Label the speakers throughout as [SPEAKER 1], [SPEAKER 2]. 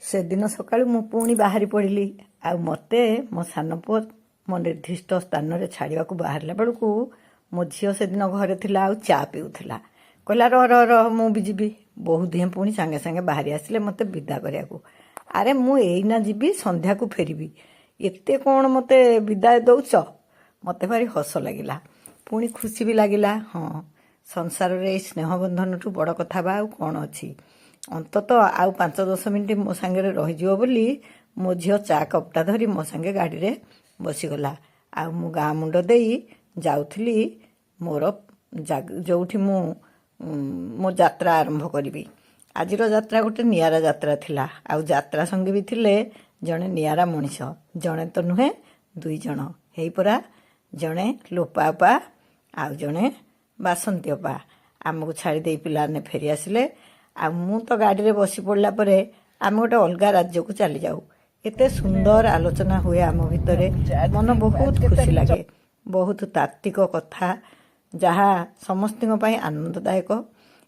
[SPEAKER 1] ସେଦିନ ସକାଳୁ ମୁଁ ପୁଣି ବାହାରି ପଡ଼ିଲି। ଆଉ ମୋତେ ମୋ ସାନ ପୁଅ ମୋ ନିର୍ଦ୍ଦିଷ୍ଟ ସ୍ଥାନରେ ଛାଡ଼ିବାକୁ ବାହାରିଲା ବେଳକୁ ମୋ ଝିଅ ସେଦିନ ଘରେ ଥିଲା, ଆଉ ଚା ପିଉଥିଲା। କହିଲା ରହ ମୁଁ ବି ଯିବି। ବୋହୂ ଦିହେଁ ପୁଣି ସାଙ୍ଗେ ସାଙ୍ଗେ ବାହାରି ଆସିଲେ ମୋତେ ବିଦା କରିବାକୁ। ଆରେ ମୁଁ ଏଇନା ଯିବି, ସନ୍ଧ୍ୟାକୁ ଫେରିବି, ଏତେ କ'ଣ ମୋତେ ବିଦାୟ ଦେଉଛ? ମୋତେ ଭାରି ହସ ଲାଗିଲା, ପୁଣି ଖୁସି ବି ଲାଗିଲା। ହଁ, ସଂସାରରେ ଏଇ ସ୍ନେହବନ୍ଧନଠୁ ବଡ଼ କଥା ବା ଆଉ କ'ଣ ଅଛି? ଅନ୍ତତଃ ଆଉ 5-10 ମିନିଟ୍ ମୋ ସାଙ୍ଗରେ ରହିଯିବ ବୋଲି ମୋ ଝିଅ ଚା କପ୍ଟା ଧରି ମୋ ସାଙ୍ଗେ ଗାଡ଼ିରେ ବସିଗଲା। ଆଉ ମୁଁ ଗାଁ ମୁଣ୍ଡ ଦେଇ ଯାଉଥିଲି ମୋର ଯେଉଁଠି ମୁଁ ମୋ ଯାତ୍ରା ଆରମ୍ଭ କରିବି। ଆଜିର ଯାତ୍ରା ଗୋଟେ ନିଆରା ଯାତ୍ରା ଥିଲା। ଆଉ ଯାତ୍ରା ସଙ୍ଗୀ ବି ଥିଲେ ଜଣେ ନିଆରା ମଣିଷ। ଜଣେ ତ ନୁହେଁ, 2 ଜଣ। ହେଇପରା, ଜଣେ ଲୋପା ଅପା ଆଉ ଜଣେ ବାସନ୍ତୀ ଅପା। ଆମକୁ ଛାଡ଼ି ଦେଇ ପିଲାମାନେ ଫେରି ଆସିଲେ। ଆଉ ମୁଁ ତ ଗାଡ଼ିରେ ବସି ପଡ଼ିଲା ପରେ ଆମେ ଗୋଟେ ଅଲଗା ରାଜ୍ୟକୁ ଚାଲିଯାଉ। ଏତେ ସୁନ୍ଦର ଆଲୋଚନା ହୁଏ ଆମ ଭିତରେ, ମନ ବହୁତ ଖୁସି ଲାଗେ। ବହୁତ ତାତ୍ତ୍ୱିକ କଥା, ଯାହା ସମସ୍ତଙ୍କ ପାଇଁ ଆନନ୍ଦଦାୟକ।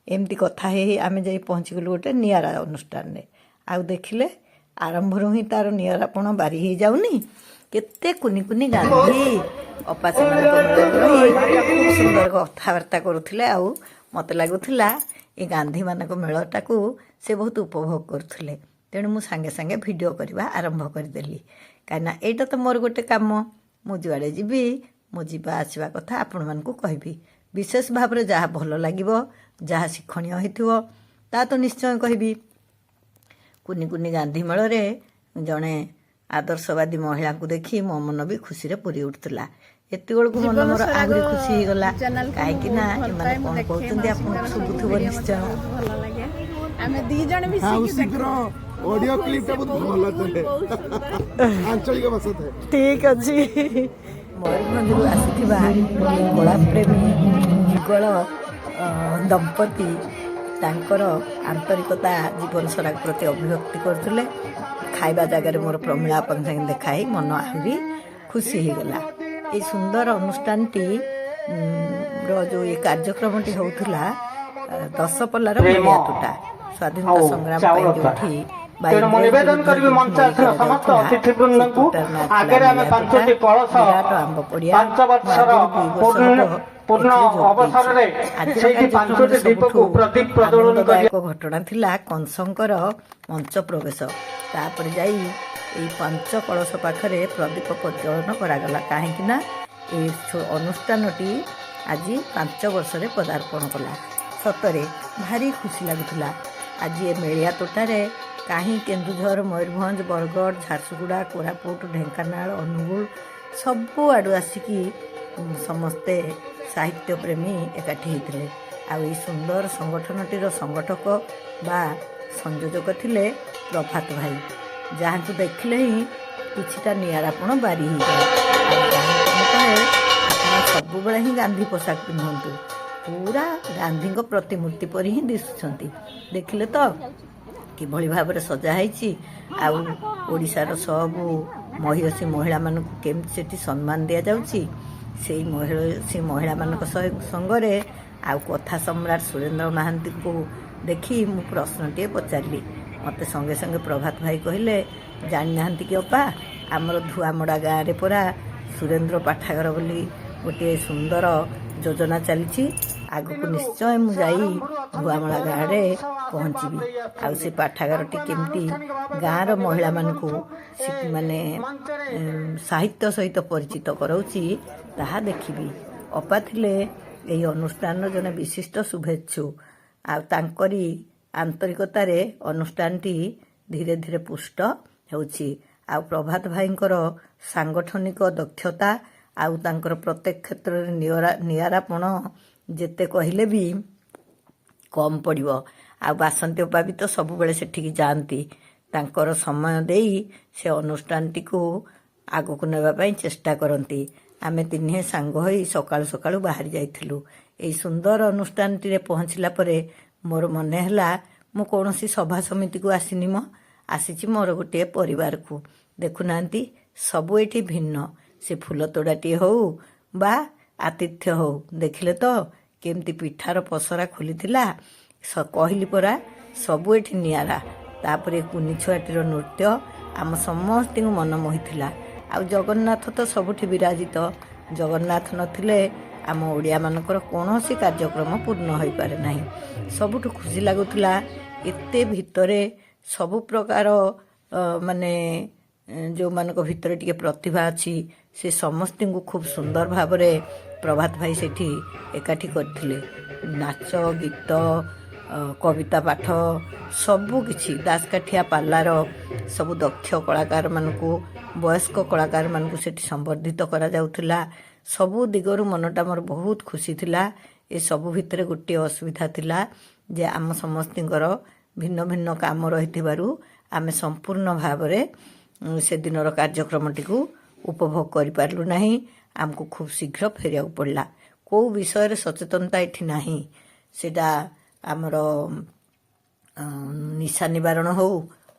[SPEAKER 1] ଏମିତି କଥା ହେଇ ଆମେ ଯାଇ ପହଞ୍ଚିଗଲୁ ଗୋଟେ ନିଆରା ଅନୁଷ୍ଠାନରେ। ଆଉ ଦେଖିଲେ, ଆରମ୍ଭରୁ ହିଁ ତାର ନିଆରାପଣ ବାରି ହେଇଯାଉନି। କେତେ କୁନି କୁନି ଗାନ୍ଧୀ ଅପା ସେମାନଙ୍କ ମେଳରେ ରହି ଖୁବ୍ ସୁନ୍ଦର କଥାବାର୍ତ୍ତା କରୁଥିଲେ। ଆଉ ମୋତେ ଲାଗୁଥିଲା ଏ ଗାନ୍ଧୀମାନଙ୍କ ମେଳଟାକୁ ସେ ବହୁତ ଉପଭୋଗ କରୁଥିଲେ। ତେଣୁ ମୁଁ ସାଙ୍ଗେ ସାଙ୍ଗେ ଭିଡ଼ିଓ କରିବା ଆରମ୍ଭ କରିଦେଲି। କାହିଁକିନା ଏଇଟା ତ ମୋର ଗୋଟେ କାମ। ମୁଁ ଯୁଆଡ଼େ ଯିବି, ମୋ ଯିବା ଆସିବା କଥା ଆପଣମାନଙ୍କୁ କହିବି। ବିଶେଷ ଭାବରେ ଯାହା ଭଲ ଲାଗିବ, ଯାହା ଶିକ୍ଷଣୀୟ ହେଇଥିବ, ତାହା ତ ନିଶ୍ଚୟ କହିବି। କୁନି କୁନି ଗାନ୍ଧୀ ମେଳରେ ଜଣେ ଆଦର୍ଶବାଦୀ ମହିଳାଙ୍କୁ ଦେଖି ମୋ ମନ ବି ଖୁସିରେ ପୁରି ଉଠୁଥିଲା। ଏତେବେଳକୁ ମନ ମୋର ଆହୁରି ଖୁସି ହେଇଗଲା। କାହିଁକି ନା ଏମାନେ କ'ଣ କହୁଛନ୍ତି ଆପଣଙ୍କୁ ଶୁଭୁଥିବ ନିଶ୍ଚୟ।
[SPEAKER 2] ଆମେ 2 ଜଣ ମିଶିକି
[SPEAKER 3] ଅଡିଓ କ୍ଲିପଟା ବହୁତ ଭଲ ଥାଏ, ଆଞ୍ଚଳିକ ଭାଷା ଥାଏ।
[SPEAKER 1] ଠିକ୍ ଅଛି। ମୟୂରଭଞ୍ଜରୁ ଆସିଥିବା ଏ କଳାପ୍ରେମୀ ଯୁଗଳ ଦମ୍ପତି ତାଙ୍କର ଆନ୍ତରିକତା ଜୀବନସାରା ପ୍ରତି ଅଭିବ୍ୟକ୍ତି କରୁଥିଲେ। ଖାଇବା ଜାଗାରେ ମୋର ପ୍ରମିଳା ଆପଣଙ୍କ ସାଙ୍ଗେ ଦେଖା ହେଇ ମନ ଆହୁରି ଖୁସି ହେଇଗଲା। ଏଇ ସୁନ୍ଦର ଅନୁଷ୍ଠାନଟି ଯେଉଁ ଏ କାର୍ଯ୍ୟକ୍ରମଟି ହେଉଥିଲା ଦଶପଲ୍ଲାର ମେଳିଆତୋଟା ସ୍ୱାଧୀନତା ସଂଗ୍ରାମ ପାଇଁ ଯେଉଁଠି
[SPEAKER 4] ତେଣୁ ମୁଁ ନିବେଦନ କରିବି ମଞ୍ଚ ଆସିଥିବା ସମସ୍ତ ଅତିଥିବୃନ୍ଦଙ୍କୁ ଆଗରେ ଆମେ 5ଟି କଳସ 5 ବର୍ଷର ପୂର୍ଣ୍ଣ ଅବସରରେ ସେଇଠି 5ଟି ଦୀପକୁ ପ୍ରଦୀପ ପ୍ରଜ୍ୱଳନ କରି
[SPEAKER 1] ଘଟଣା ଥିଲା କଂସଙ୍କର ମଞ୍ଚ ପ୍ରବେଶ। ତାପରେ ଯାଇ ଏଇ 5 କଳସ ପାଖରେ ପ୍ରଦୀପ ପ୍ରଜ୍ୱଳନ କରାଗଲା। କାହିଁକି ନା ଏ ଅନୁଷ୍ଠାନଟି ଆଜି 5 ବର୍ଷରେ ପଦାର୍ପଣ କଲା। ସତରେ ଭାରି ଖୁସି ଲାଗୁଥିଲା। ଆଜି ଏ ମେଳିଆତୋଟାରେ କାହିଁ କେନ୍ଦୁଝର, ମୟୂରଭଞ୍ଜ, ବରଗଡ଼, ଝାରସୁଗୁଡ଼ା, କୋରାପୁଟ, ଢେଙ୍କାନାଳ, ଅନୁଗୁଳ ସବୁଆଡ଼ୁ ଆସିକି ସମସ୍ତେ ସାହିତ୍ୟପ୍ରେମୀ ଏକାଠି ହେଇଥିଲେ। ଆଉ ଏଇ ସୁନ୍ଦର ସଂଗଠନଟିର ସଂଗଠକ ବା ସଂଯୋଜକ ଥିଲେ ପ୍ରଭାତ ଭାଇ, ଯାହାଙ୍କୁ ଦେଖିଲେ ହିଁ କିଛିଟା ନିଆରାପଣ ବାରି ହେଇଯାଏ। ଆଉ ଯାହାଙ୍କୁ କହେ ଆପଣ ସବୁବେଳେ ହିଁ ଗାନ୍ଧୀ ପୋଷାକ ପିନ୍ଧନ୍ତୁ, ପୁରା ଗାନ୍ଧୀଙ୍କ ପ୍ରତିମୂର୍ତ୍ତି ପରି ହିଁ ଦିଶୁଛନ୍ତି। ଦେଖିଲେ ତ କିଭଳି ଭାବରେ ସଜା ହେଇଛି। ଆଉ ଓଡ଼ିଶାର ସବୁ ମହିୟସୀ ମହିଳାମାନଙ୍କୁ କେମିତି ସେଠି ସମ୍ମାନ ଦିଆଯାଉଛି, ସେଇ ମହିଳାମାନଙ୍କ ସଙ୍ଗରେ ଆଉ କଥା ସମ୍ରାଟ ସୁରେନ୍ଦ୍ର ମହାନ୍ତିଙ୍କୁ ଦେଖି ମୁଁ ପ୍ରଶ୍ନଟିଏ ପଚାରିଲି। ମୋତେ ସଙ୍ଗେ ସଙ୍ଗେ ପ୍ରଭାତ ଭାଇ କହିଲେ, ଜାଣିନାହାନ୍ତି କି ଅପା, ଆମର ଧୁଆମଡ଼ା ଗାଁରେ ପରା ସୁରେନ୍ଦ୍ର ପାଠାଗାର ବୋଲି ଗୋଟିଏ ସୁନ୍ଦର ଯୋଜନା ଚାଲିଛି। ଆଗକୁ ନିଶ୍ଚୟ ମୁଁ ଯାଇ ଧୁଆମଡ଼ା ଗାଁରେ ପହଞ୍ଚିବି। ଆଉ ସେ ପାଠାଗାରଟି କେମିତି ଗାଁର ମହିଳାମାନଙ୍କୁ ମାନେ ସାହିତ୍ୟ ସହିତ ପରିଚିତ କରାଉଛି ତାହା ଦେଖିବି। ଅପା ଥିଲେ ଏହି ଅନୁଷ୍ଠାନର ଜଣେ ବିଶିଷ୍ଟ ଶୁଭେଚ୍ଛୁ। ଆଉ ତାଙ୍କରି ଆନ୍ତରିକତାରେ ଅନୁଷ୍ଠାନଟି ଧୀରେ ଧୀରେ ପୁଷ୍ଟ ହେଉଛି। ଆଉ ପ୍ରଭାତ ଭାଇଙ୍କର ସାଂଗଠନିକ ଦକ୍ଷତା ଆଉ ତାଙ୍କର ପ୍ରତ୍ୟେକ କ୍ଷେତ୍ରରେ ନିଆରାପଣ ଯେତେ କହିଲେ ବି କମ୍ ପଡ଼ିବ। ଆଉ ବାସନ୍ତୀ ଅପା ବି ତ ସବୁବେଳେ ସେଠିକି ଯାଆନ୍ତି। ତାଙ୍କର ସମୟ ଦେଇ ସେ ଅନୁଷ୍ଠାନଟିକୁ ଆଗକୁ ନେବା ପାଇଁ ଚେଷ୍ଟା କରନ୍ତି। ଆମେ ତିନିହେଁ ସାଙ୍ଗ ହୋଇ ସକାଳୁ ସକାଳୁ ବାହାରି ଯାଇଥିଲୁ। ଏହି ସୁନ୍ଦର ଅନୁଷ୍ଠାନଟିରେ ପହଞ୍ଚିଲା ପରେ ମୋର ମନେ ହେଲା ମୁଁ କୌଣସି ସଭା ସମିତିକୁ ଆସିନି, ଆସିଛି ମୋର ଗୋଟିଏ ପରିବାରକୁ। ଦେଖୁନାହାନ୍ତି, ସବୁ ଏଠି ଭିନ୍ନ। ସେ ଫୁଲ ତୋଡ଼ାଟିଏ ହଉ ବା ଆତିଥ୍ୟ ହଉ, ଦେଖିଲେ ତ କେମିତି ପିଠାର ପସରା ଖୋଲିଥିଲା। କହିଲି ପରା, ସବୁ ଏଠି ନିଆରା। ତାପରେ କୁନି ଛୁଆଟିର ନୃତ୍ୟ ଆମ ସମସ୍ତଙ୍କୁ ମନ ମୋହିଥିଲା। ଆଉ ଜଗନ୍ନାଥ ତ ସବୁଠି ବିରାଜିତ। ଜଗନ୍ନାଥ ନଥିଲେ ଆମ ଓଡ଼ିଆମାନଙ୍କର କୌଣସି କାର୍ଯ୍ୟକ୍ରମ ପୂର୍ଣ୍ଣ ହୋଇପାରେ ନାହିଁ। ସବୁଠୁ ଖୁସି ଲାଗୁଥିଲା ଏତେ ଭିତରେ ସବୁ ପ୍ରକାର ମାନେ ଯେଉଁମାନଙ୍କ ଭିତରେ ଟିକେ ପ୍ରତିଭା ଅଛି ସେ ସମସ୍ତଙ୍କୁ ଖୁବ୍ ସୁନ୍ଦର ଭାବରେ ପ୍ରଭାତ ଭାଇ ସେଠି ଏକାଠି କରିଥିଲେ। ନାଚ ଗୀତ କବିତା ପାଠ ସବୁକିଛି ଦାସକାଠିଆ ପାଲାର ସବୁ ଦକ୍ଷ କଳାକାରମାନଙ୍କୁ ବୟସ୍କ କଳାକାରମାନଙ୍କୁ ସେଠି ସମ୍ବର୍ଦ୍ଧିତ କରାଯାଉଥିଲା। ସବୁ ଦିଗରୁ ମନଟା ମୋର ବହୁତ ଖୁସି ଥିଲା। ଏସବୁ ଭିତରେ ଗୋଟିଏ ଅସୁବିଧା ଥିଲା ଯେ ଆମ ସମସ୍ତଙ୍କର ଭିନ୍ନ ଭିନ୍ନ କାମ ରହିଥିବାରୁ ଆମେ ସମ୍ପୂର୍ଣ୍ଣ ଭାବରେ ସେଦିନର କାର୍ଯ୍ୟକ୍ରମଟିକୁ ଉପଭୋଗ କରିପାରିଲୁ ନାହିଁ। ଆମକୁ ଖୁବ୍ ଶୀଘ୍ର ଫେରିବାକୁ ପଡ଼ିଲା। କେଉଁ ବିଷୟରେ ସଚେତନତା ଏଠି ନାହିଁ। ସେଇଟା ଆମର ନିଶା ନିବାରଣ ହେଉ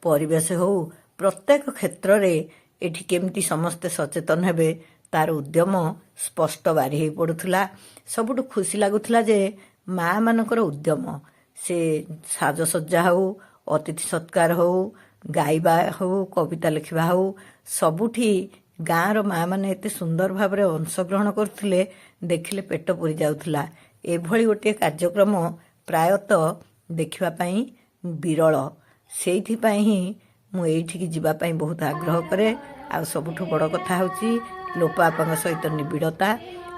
[SPEAKER 1] ପରିବେଶ ହେଉ ପ୍ରତ୍ୟେକ କ୍ଷେତ୍ରରେ ଏଠି କେମିତି ସମସ୍ତେ ସଚେତନ ହେବେ ତାର ଉଦ୍ୟମ ସ୍ପଷ୍ଟ ବାରି ହୋଇ ପଡ଼ୁଥିଲା। ସବୁଠୁ ଖୁସି ଲାଗୁଥିଲା ଯେ ମାଆ ମାନଙ୍କର ଉଦ୍ୟମ ସେ ସାଜସଜ୍ଜା ହେଉ ଅତିଥି ସତ୍କାର ହେଉ ଗାଇବା ହେଉ କବିତା ଲେଖିବା ହେଉ ସବୁଠି ଗାଁର ମାଆ ମାନେ ଏତେ ସୁନ୍ଦର ଭାବରେ ଅଂଶଗ୍ରହଣ କରୁଥିଲେ ଦେଖିଲେ ପେଟ ପୁରି ଯାଉଥିଲା। ଏଭଳି ଗୋଟିଏ କାର୍ଯ୍ୟକ୍ରମ ପ୍ରାୟତଃ ଦେଖିବା ପାଇଁ ବିରଳ। ସେଇଥିପାଇଁ ହିଁ ମୁଁ ଏଇଠିକି ଯିବା ପାଇଁ ବହୁତ ଆଗ୍ରହ କରେ। ଆଉ ସବୁଠୁ ବଡ଼ କଥା ହେଉଛି ଲୋପା ବାପାଙ୍କ ସହିତ ନିବିଡ଼ତା।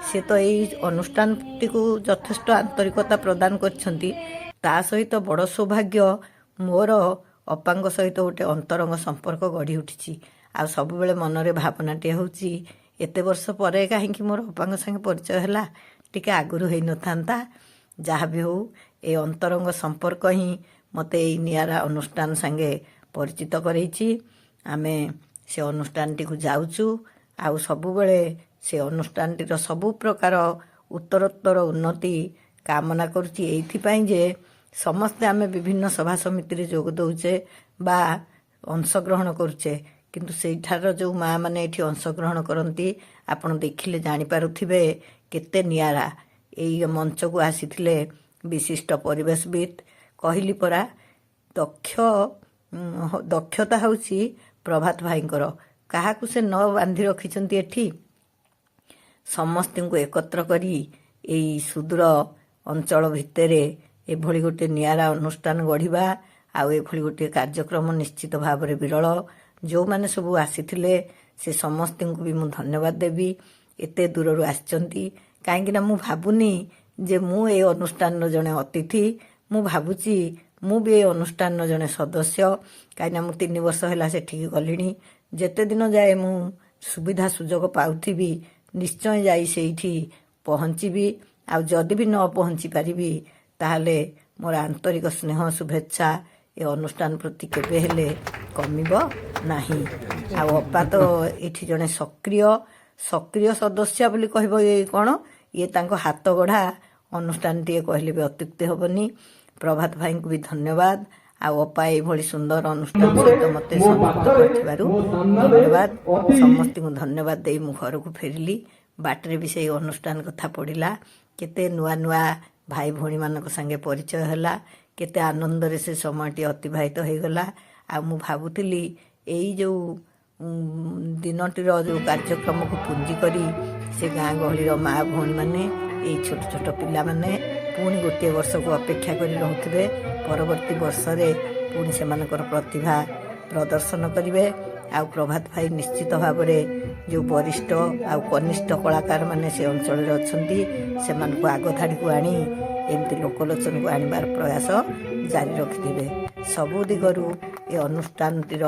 [SPEAKER 1] ସେ ତ ଏଇ ଅନୁଷ୍ଠାନଟିକୁ ଯଥେଷ୍ଟ ଆନ୍ତରିକତା ପ୍ରଦାନ କରିଛନ୍ତି। ତା ସହିତ ବଡ଼ ସୌଭାଗ୍ୟ ମୋର ଅପାଙ୍କ ସହିତ ଗୋଟେ ଅନ୍ତରଙ୍ଗ ସମ୍ପର୍କ ଗଢ଼ି ଉଠିଛି। ଆଉ ସବୁବେଳେ ମନରେ ଭାବନାଟିଏ ହେଉଛି ଏତେ ବର୍ଷ ପରେ କାହିଁକି ମୋର ଅପାଙ୍କ ସାଙ୍ଗେ ପରିଚୟ ହେଲା, ଟିକେ ଆଗରୁ ହେଇନଥାନ୍ତା। ଯାହା ବି ହେଉ ଏ ଅନ୍ତରଙ୍ଗ ସମ୍ପର୍କ ହିଁ ମୋତେ ଏଇ ନିଆରା ଅନୁଷ୍ଠାନ ସାଙ୍ଗେ ପରିଚିତ କରେଇଛି। ଆମେ ସେ ଅନୁଷ୍ଠାନଟିକୁ ଯାଉଛୁ ଆଉ ସବୁବେଳେ ସେ ଅନୁଷ୍ଠାନଟିର ସବୁ ପ୍ରକାର ଉତ୍ତରୋତ୍ତର ଉନ୍ନତି କାମନା କରୁଛି। ଏଇଥିପାଇଁ ଯେ ସମସ୍ତେ ଆମେ ବିଭିନ୍ନ ସଭା ସମିତିରେ ଯୋଗ ଦେଉଛେ ବା ଅଂଶଗ୍ରହଣ କରୁଛେ, କିନ୍ତୁ ସେଇଠାର ଯେଉଁ ମାଆ ମାନେ ଏଠି ଅଂଶଗ୍ରହଣ କରନ୍ତି ଆପଣ ଦେଖିଲେ ଜାଣିପାରୁଥିବେ କେତେ ନିଆରା। ଏଇ ମଞ୍ଚକୁ ଆସିଥିଲେ ବିଶିଷ୍ଟ ପରିବେଶବିତ୍। କହିଲି ପରା ଦକ୍ଷତା ହେଉଛି ପ୍ରଭାତ ଭାଇଙ୍କର। କାହାକୁ ସେ ନ ବାନ୍ଧି ରଖିଛନ୍ତି ଏଠି ସମସ୍ତଙ୍କୁ ଏକତ୍ର କରି ଏଇ ସୁଦୂର ଅଞ୍ଚଳ ଭିତରେ ଏଭଳି ଗୋଟେ ନିଆରା ଅନୁଷ୍ଠାନ ଗଢ଼ିବା ଆଉ ଏଭଳି ଗୋଟିଏ କାର୍ଯ୍ୟକ୍ରମ ନିଶ୍ଚିତ ଭାବରେ ବିରଳ। ଯେଉଁମାନେ ସବୁ ଆସିଥିଲେ ସେ ସମସ୍ତଙ୍କୁ ବି ମୁଁ ଧନ୍ୟବାଦ ଦେବି। ଏତେ ଦୂରରୁ ଆସିଛନ୍ତି କାହିଁକିନା ମୁଁ ଭାବୁନି ଯେ ମୁଁ ଏ ଅନୁଷ୍ଠାନର ଜଣେ ଅତିଥି। ମୁଁ ଭାବୁଛି ମୁଁ ବି ଏ ଅନୁଷ୍ଠାନର ଜଣେ ସଦସ୍ୟ। କାହିଁକିନା ମୁଁ 3 ବର୍ଷ ହେଲା ସେଠିକି ଗଲିଣି। ଯେତେ ଦିନ ଯାଏ ମୁଁ ସୁବିଧା ସୁଯୋଗ ପାଉଥିବି ନିଶ୍ଚୟ ଯାଇ ସେଇଠି ପହଞ୍ଚିବି। ଆଉ ଯଦି ବି ନ ପହଞ୍ଚି ପାରିବି ତାହେଲେ ମୋର ଆନ୍ତରିକ ସ୍ନେହ ଶୁଭେଚ୍ଛା ଏ ଅନୁଷ୍ଠାନ ପ୍ରତି କେବେ ହେଲେ କମିବ ନାହିଁ। ଆଉ ଅପା ତ ଏଠି ଜଣେ ସକ୍ରିୟ ସଦସ୍ୟ ବୋଲି କହିବ କ'ଣ, ଇଏ ତାଙ୍କ ହାତ ଗଢ଼ା ଅନୁଷ୍ଠାନଟିଏ କହିଲେ ବି ଅତ୍ୟୁକ୍ତି ହେବନି। ପ୍ରଭାତ ଭାଇଙ୍କୁ ବି ଧନ୍ୟବାଦ। ଆଉ ଅପା ଏଇଭଳି ସୁନ୍ଦର ଅନୁଷ୍ଠାନ ସହିତ ମୋତେ ସଂଯୁକ୍ତ କରିଥିବାରୁ ଧନ୍ୟବାଦ। ସମସ୍ତଙ୍କୁ ଧନ୍ୟବାଦ ଦେଇ ମୁଁ ଘରକୁ ଫେରିଲି। ବାଟରେ ବି ସେଇ ଅନୁଷ୍ଠାନ କଥା ପଡ଼ିଲା। କେତେ ନୂଆ ନୂଆ ଭାଇ ଭଉଣୀମାନଙ୍କ ସାଙ୍ଗେ ପରିଚୟ ହେଲା। କେତେ ଆନନ୍ଦରେ ସେ ସମୟଟି ଅତିବାହିତ ହୋଇଗଲା। ଆଉ ମୁଁ ଭାବୁଥିଲି ଏଇ ଯେଉଁ ଦିନଟିର ଯେଉଁ କାର୍ଯ୍ୟକ୍ରମକୁ ପୁଞ୍ଜି କରି ସେ ଗାଁ ଗହଳିର ମାଆ ଭଉଣୀମାନେ ଏଇ ଛୋଟ ଛୋଟ ପିଲାମାନେ ପୁଣି ଗୋଟିଏ ବର୍ଷକୁ ଅପେକ୍ଷା କରି ରହୁଥିବେ। ପରବର୍ତ୍ତୀ ବର୍ଷରେ ପୁଣି ସେମାନଙ୍କର ପ୍ରତିଭା ପ୍ରଦର୍ଶନ କରିବେ। ଆଉ ପ୍ରଭାତ ଭାଇ ନିଶ୍ଚିତ ଭାବରେ ଯେଉଁ ବରିଷ୍ଠ ଆଉ କନିଷ୍ଠ କଳାକାରମାନେ ସେ ଅଞ୍ଚଳରେ ଅଛନ୍ତି ସେମାନଙ୍କୁ ଆଗ ଧାଡ଼ିକୁ ଆଣି ଏମିତି ଲୋକଲୋଚନକୁ ଆଣିବାର ପ୍ରୟାସ ଜାରି ରଖିଥିବେ। ସବୁ ଦିଗରୁ ଏ ଅନୁଷ୍ଠାନଟିର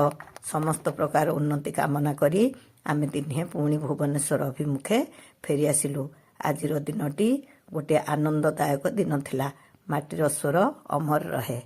[SPEAKER 1] ସମସ୍ତ ପ୍ରକାର ଉନ୍ନତି କାମନା କରି ଆମେ ଦିନେ ପୁଣି ଭୁବନେଶ୍ୱର ଅଭିମୁଖେ ଫେରିଆସିଲୁ। ଆଜିର ଦିନଟି ଗୋଟିଏ ଆନନ୍ଦଦାୟକ ଦିନ ଥିଲା। ମାଟିର ସ୍ୱର ଅମର ରହେ।